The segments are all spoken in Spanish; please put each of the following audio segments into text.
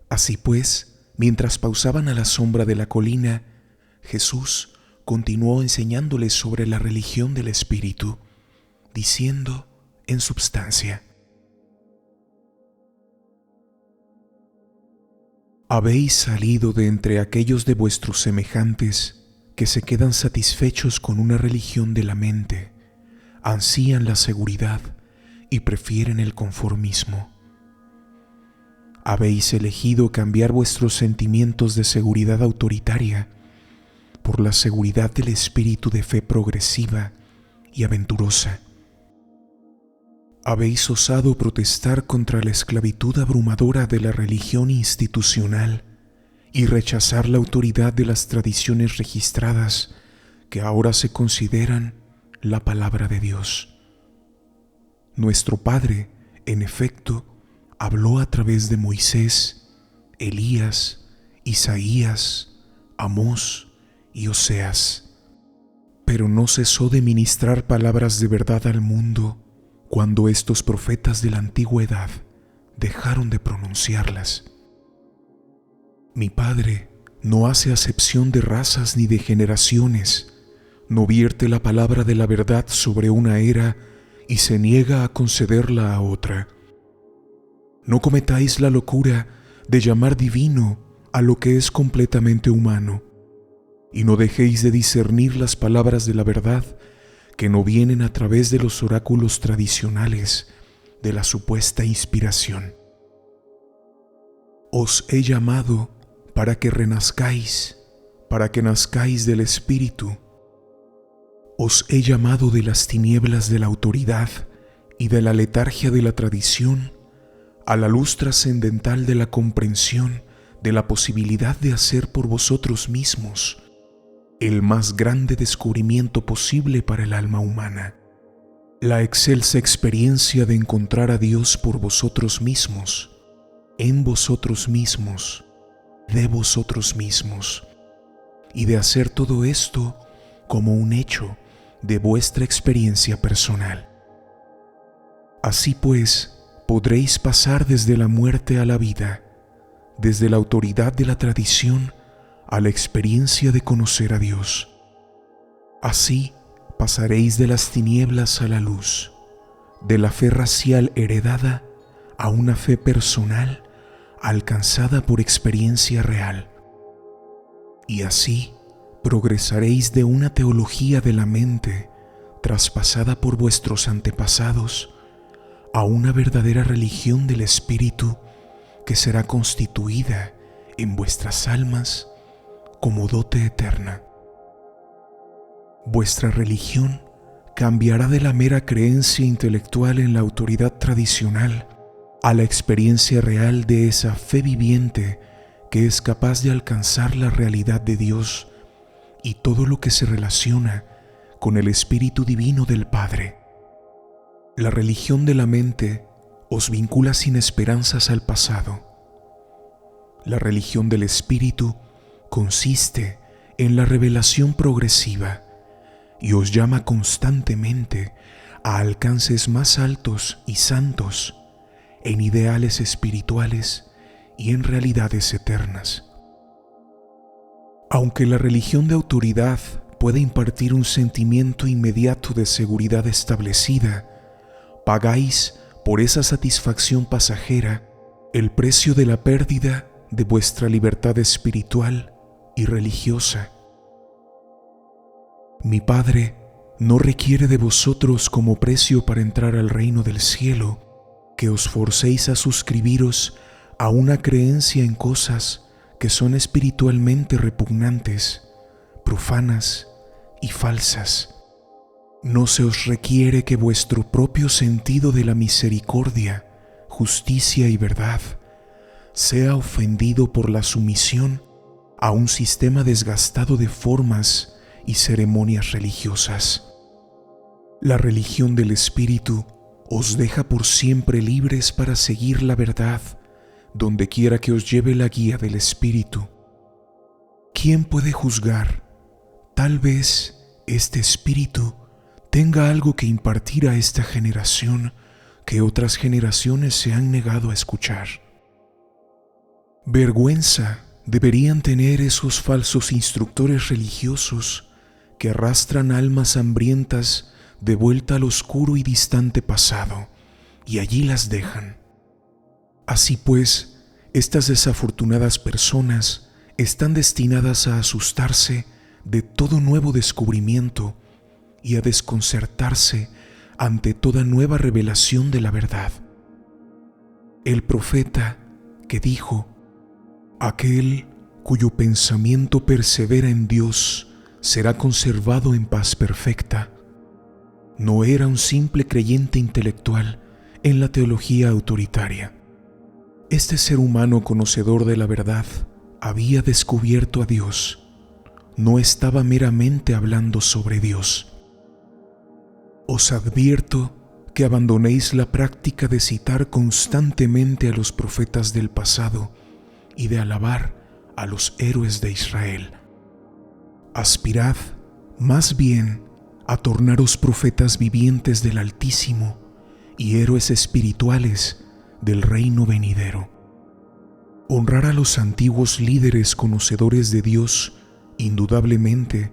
Así pues, mientras pausaban a la sombra de la colina, Jesús continuó enseñándoles sobre la religión del Espíritu, diciendo en substancia: Habéis salido de entre aquellos de vuestros semejantes que se quedan satisfechos con una religión de la mente, ansían la seguridad y prefieren el conformismo. Habéis elegido cambiar vuestros sentimientos de seguridad autoritaria por la seguridad del espíritu de fe progresiva y aventurosa. Habéis osado protestar contra la esclavitud abrumadora de la religión institucional y rechazar la autoridad de las tradiciones registradas que ahora se consideran la palabra de Dios. Nuestro Padre, en efecto, habló a través de Moisés, Elías, Isaías, Amós y Oseas, pero no cesó de ministrar palabras de verdad al mundo cuando estos profetas de la antigüedad dejaron de pronunciarlas. Mi Padre no hace acepción de razas ni de generaciones, no vierte la palabra de la verdad sobre una era y se niega a concederla a otra. No cometáis la locura de llamar divino a lo que es completamente humano, y no dejéis de discernir las palabras de la verdad que no vienen a través de los oráculos tradicionales de la supuesta inspiración. Os he llamado para que renazcáis, para que nazcáis del Espíritu. Os he llamado de las tinieblas de la autoridad y de la letargia de la tradición a la luz trascendental de la comprensión de la posibilidad de hacer por vosotros mismos el más grande descubrimiento posible para el alma humana, la excelsa experiencia de encontrar a Dios por vosotros mismos, en vosotros mismos, de vosotros mismos, y de hacer todo esto como un hecho de vuestra experiencia personal. Así pues, podréis pasar desde la muerte a la vida, desde la autoridad de la tradición a la experiencia de conocer a Dios. Así pasaréis de las tinieblas a la luz, de la fe racial heredada a una fe personal alcanzada por experiencia real. Y así progresaréis de una teología de la mente traspasada por vuestros antepasados a una verdadera religión del Espíritu que será constituida en vuestras almas como dote eterna. Vuestra religión cambiará de la mera creencia intelectual en la autoridad tradicional a la experiencia real de esa fe viviente que es capaz de alcanzar la realidad de Dios y todo lo que se relaciona con el Espíritu Divino del Padre. La religión de la mente os vincula sin esperanzas al pasado. La religión del Espíritu consiste en la revelación progresiva y os llama constantemente a alcances más altos y santos, en ideales espirituales y en realidades eternas. Aunque la religión de autoridad puede impartir un sentimiento inmediato de seguridad establecida, pagáis por esa satisfacción pasajera el precio de la pérdida de vuestra libertad espiritual y religiosa. Mi Padre no requiere de vosotros como precio para entrar al reino del cielo que os forcéis a suscribiros a una creencia en cosas que son espiritualmente repugnantes, profanas y falsas. No se os requiere que vuestro propio sentido de la misericordia, justicia y verdad sea ofendido por la sumisión a un sistema desgastado de formas y ceremonias religiosas. La religión del Espíritu os deja por siempre libres para seguir la verdad donde quiera que os lleve la guía del Espíritu. ¿Quién puede juzgar? Tal vez este Espíritu tenga algo que impartir a esta generación que otras generaciones se han negado a escuchar. Vergüenza deberían tener esos falsos instructores religiosos que arrastran almas hambrientas de vuelta al oscuro y distante pasado, y allí las dejan. Así pues, estas desafortunadas personas están destinadas a asustarse de todo nuevo descubrimiento y a desconcertarse ante toda nueva revelación de la verdad. El profeta que dijo: aquel cuyo pensamiento persevera en Dios será conservado en paz perfecta, no era un simple creyente intelectual en la teología autoritaria. Este ser humano conocedor de la verdad había descubierto a Dios, no estaba meramente hablando sobre Dios. Os advierto que abandonéis la práctica de citar constantemente a los profetas del pasado y de alabar a los héroes de Israel. Aspirad, más bien, a tornaros profetas vivientes del Altísimo y héroes espirituales del reino venidero. Honrar a los antiguos líderes conocedores de Dios indudablemente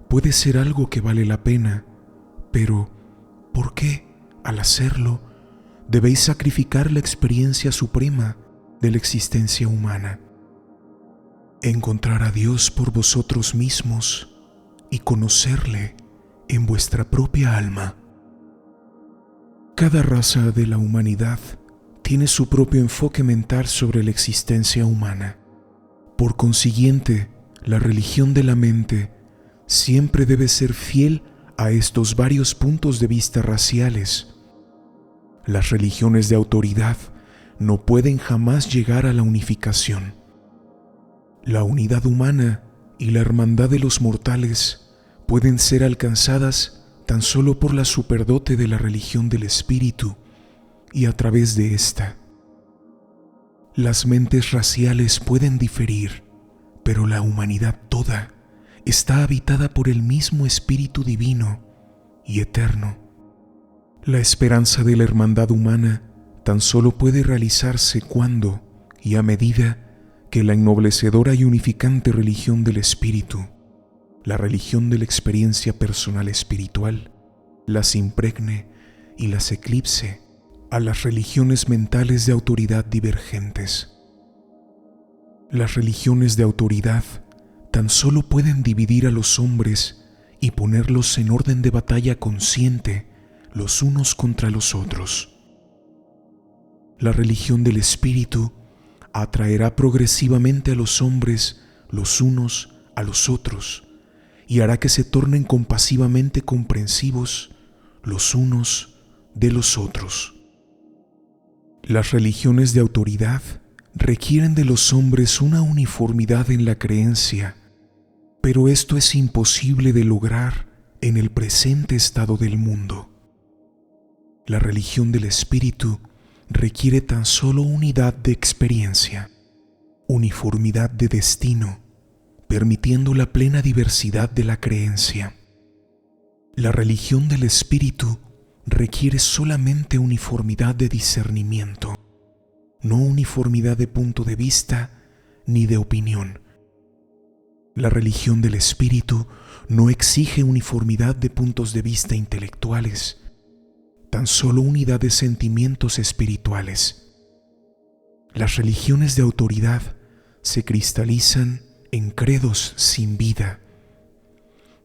puede ser algo que vale la pena, pero ¿por qué, al hacerlo, debéis sacrificar la experiencia suprema de la existencia humana? Encontrar a Dios por vosotros mismos y conocerle en vuestra propia alma. Cada raza de la humanidad tiene su propio enfoque mental sobre la existencia humana. Por consiguiente, la religión de la mente siempre debe ser fiel a estos varios puntos de vista raciales. Las religiones de autoridad no pueden jamás llegar a la unificación. La unidad humana y la hermandad de los mortales pueden ser alcanzadas tan solo por la superdote de la religión del espíritu y a través de esta. Las mentes raciales pueden diferir, pero la humanidad toda está habitada por el mismo espíritu divino y eterno. La esperanza de la hermandad humana tan solo puede realizarse cuando y a medida que la ennoblecedora y unificante religión del espíritu, la religión de la experiencia personal espiritual, las impregne y las eclipse a las religiones mentales de autoridad divergentes. Las religiones de autoridad tan solo pueden dividir a los hombres y ponerlos en orden de batalla consciente los unos contra los otros. La religión del espíritu atraerá progresivamente a los hombres los unos a los otros y hará que se tornen compasivamente comprensivos los unos de los otros. Las religiones de autoridad requieren de los hombres una uniformidad en la creencia, pero esto es imposible de lograr en el presente estado del mundo. La religión del espíritu requiere tan solo unidad de experiencia, uniformidad de destino, permitiendo la plena diversidad de la creencia. La religión del espíritu requiere solamente uniformidad de discernimiento, no uniformidad de punto de vista ni de opinión. La religión del espíritu no exige uniformidad de puntos de vista intelectuales, tan solo unidad de sentimientos espirituales. Las religiones de autoridad se cristalizan en credos sin vida.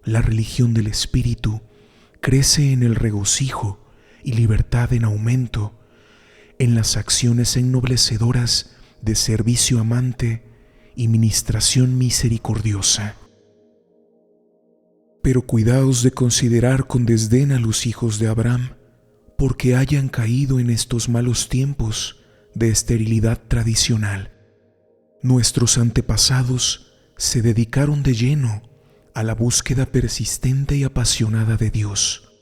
La religión del espíritu crece en el regocijo y libertad en aumento, en las acciones ennoblecedoras de servicio amante y ministración misericordiosa. Pero cuidaos de considerar con desdén a los hijos de Abraham, porque hayan caído en estos malos tiempos de esterilidad tradicional. Nuestros antepasados se dedicaron de lleno a la búsqueda persistente y apasionada de Dios,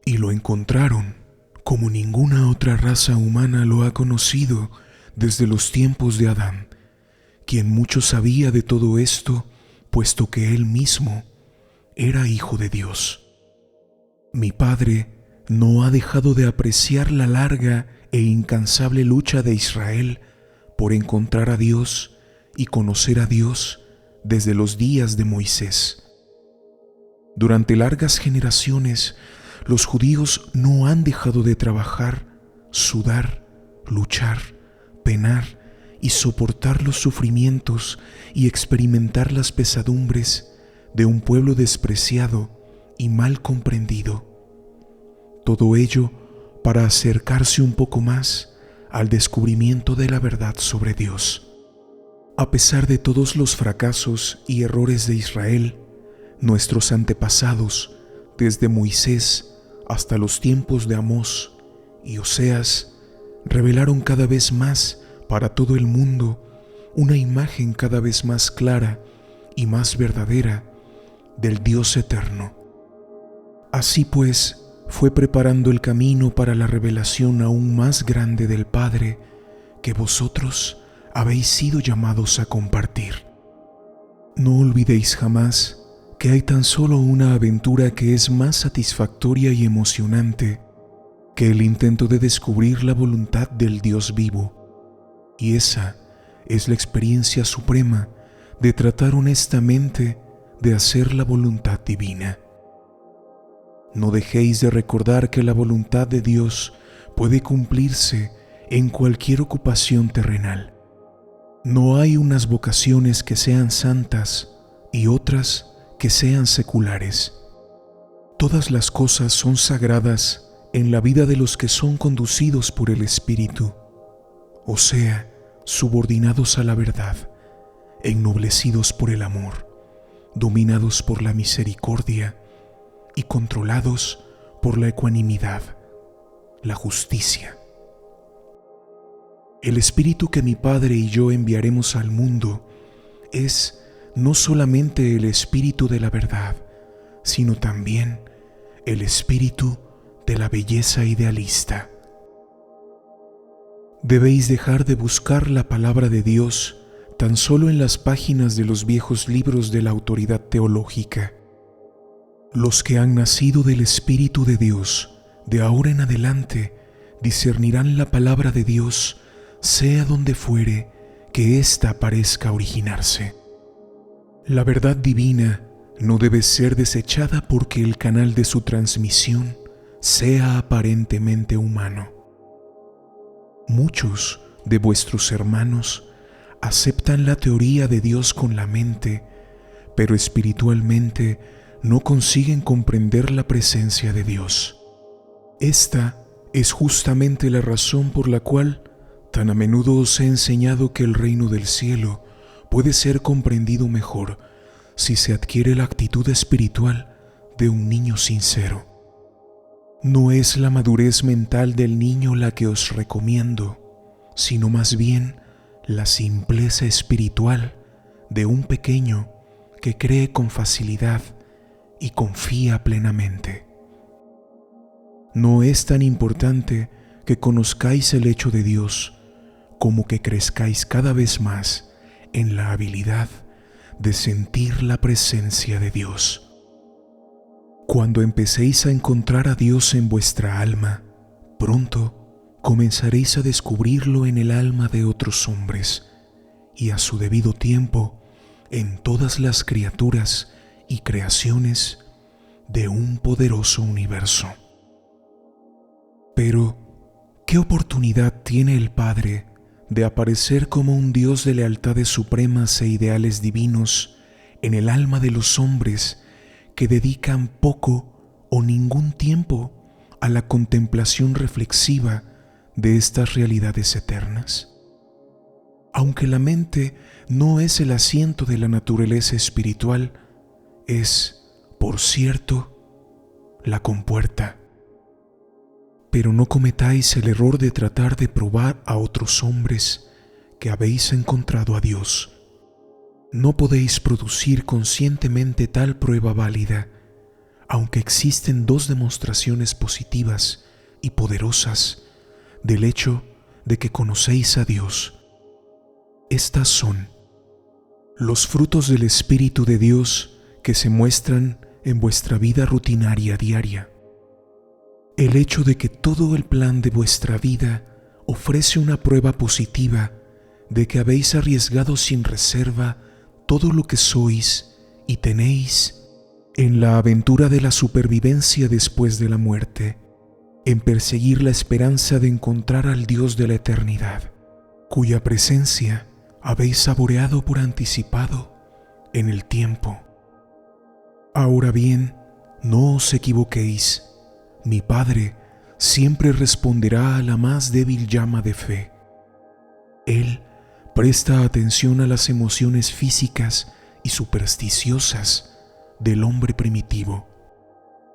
y lo encontraron como ninguna otra raza humana lo ha conocido desde los tiempos de Adán, quien mucho sabía de todo esto, puesto que él mismo era hijo de Dios. Mi padre no ha dejado de apreciar la larga e incansable lucha de Israel por encontrar a Dios y conocer a Dios desde los días de Moisés. Durante largas generaciones, los judíos no han dejado de trabajar, sudar, luchar, penar y soportar los sufrimientos y experimentar las pesadumbres de un pueblo despreciado y mal comprendido. Todo ello para acercarse un poco más al descubrimiento de la verdad sobre Dios. A pesar de todos los fracasos y errores de Israel, nuestros antepasados, desde Moisés hasta los tiempos de Amós y Oseas, revelaron cada vez más para todo el mundo una imagen cada vez más clara y más verdadera del Dios eterno. Así pues, fue preparando el camino para la revelación aún más grande del Padre que vosotros habéis sido llamados a compartir. No olvidéis jamás que hay tan solo una aventura que es más satisfactoria y emocionante que el intento de descubrir la voluntad del Dios vivo, y esa es la experiencia suprema de tratar honestamente de hacer la voluntad divina. No dejéis de recordar que la voluntad de Dios puede cumplirse en cualquier ocupación terrenal. No hay unas vocaciones que sean santas y otras que sean seculares. Todas las cosas son sagradas en la vida de los que son conducidos por el Espíritu, o sea, subordinados a la verdad, ennoblecidos por el amor, dominados por la misericordia y controlados por la ecuanimidad, la justicia. El Espíritu que mi Padre y yo enviaremos al mundo es no solamente el Espíritu de la verdad, sino también el Espíritu de la belleza idealista. Debéis dejar de buscar la palabra de Dios tan solo en las páginas de los viejos libros de la autoridad teológica. Los que han nacido del Espíritu de Dios, de ahora en adelante, discernirán la palabra de Dios, sea donde fuere que ésta parezca originarse. La verdad divina no debe ser desechada porque el canal de su transmisión sea aparentemente humano. Muchos de vuestros hermanos aceptan la teoría de Dios con la mente, pero espiritualmente no consiguen comprender la presencia de Dios. Esta es justamente la razón por la cual tan a menudo os he enseñado que el reino del cielo puede ser comprendido mejor si se adquiere la actitud espiritual de un niño sincero. No es la madurez mental del niño la que os recomiendo, sino más bien la simpleza espiritual de un pequeño que cree con facilidad y confía plenamente. No es tan importante que conozcáis el hecho de Dios como que crezcáis cada vez más en la habilidad de sentir la presencia de Dios. Cuando empecéis a encontrar a Dios en vuestra alma, pronto comenzaréis a descubrirlo en el alma de otros hombres y a su debido tiempo en todas las criaturas y creaciones de un poderoso universo. Pero, ¿qué oportunidad tiene el Padre de aparecer como un Dios de lealtades supremas e ideales divinos en el alma de los hombres que dedican poco o ningún tiempo a la contemplación reflexiva de estas realidades eternas? Aunque la mente no es el asiento de la naturaleza espiritual, es, por cierto, la compuerta. Pero no cometáis el error de tratar de probar a otros hombres que habéis encontrado a Dios. No podéis producir conscientemente tal prueba válida, aunque existen dos demostraciones positivas y poderosas del hecho de que conocéis a Dios. Estas son los frutos del Espíritu de Dios que se muestran en vuestra vida rutinaria diaria. El hecho de que todo el plan de vuestra vida ofrece una prueba positiva de que habéis arriesgado sin reserva todo lo que sois y tenéis en la aventura de la supervivencia después de la muerte, en perseguir la esperanza de encontrar al Dios de la eternidad, cuya presencia habéis saboreado por anticipado en el tiempo. Ahora bien, no os equivoquéis, mi Padre siempre responderá a la más débil llama de fe. Él presta atención a las emociones físicas y supersticiosas del hombre primitivo,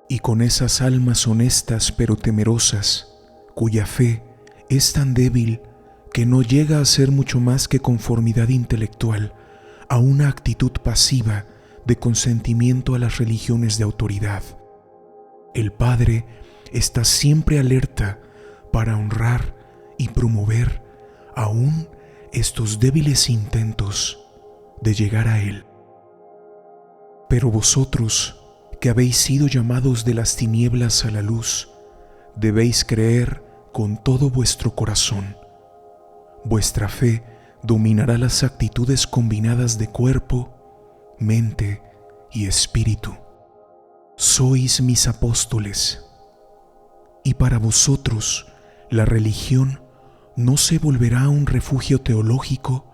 y con esas almas honestas pero temerosas, cuya fe es tan débil que no llega a ser mucho más que conformidad intelectual a una actitud pasiva de consentimiento a las religiones de autoridad. El Padre está siempre alerta para honrar y promover aún estos débiles intentos de llegar a Él. Pero vosotros, que habéis sido llamados de las tinieblas a la luz, debéis creer con todo vuestro corazón. Vuestra fe dominará las actitudes combinadas de cuerpo, mente y espíritu. Sois mis apóstoles, y para vosotros la religión no se volverá un refugio teológico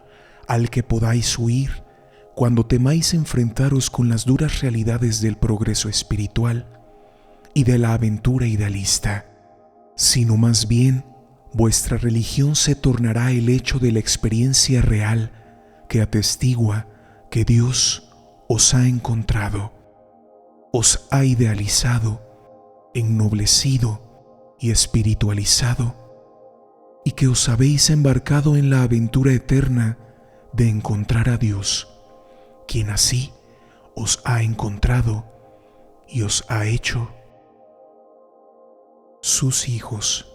al que podáis huir cuando temáis enfrentaros con las duras realidades del progreso espiritual y de la aventura idealista, sino más bien vuestra religión se tornará el hecho de la experiencia real que atestigua que Dios os ha encontrado, os ha idealizado, ennoblecido y espiritualizado, y que os habéis embarcado en la aventura eterna de encontrar a Dios, quien así os ha encontrado y os ha hecho sus hijos.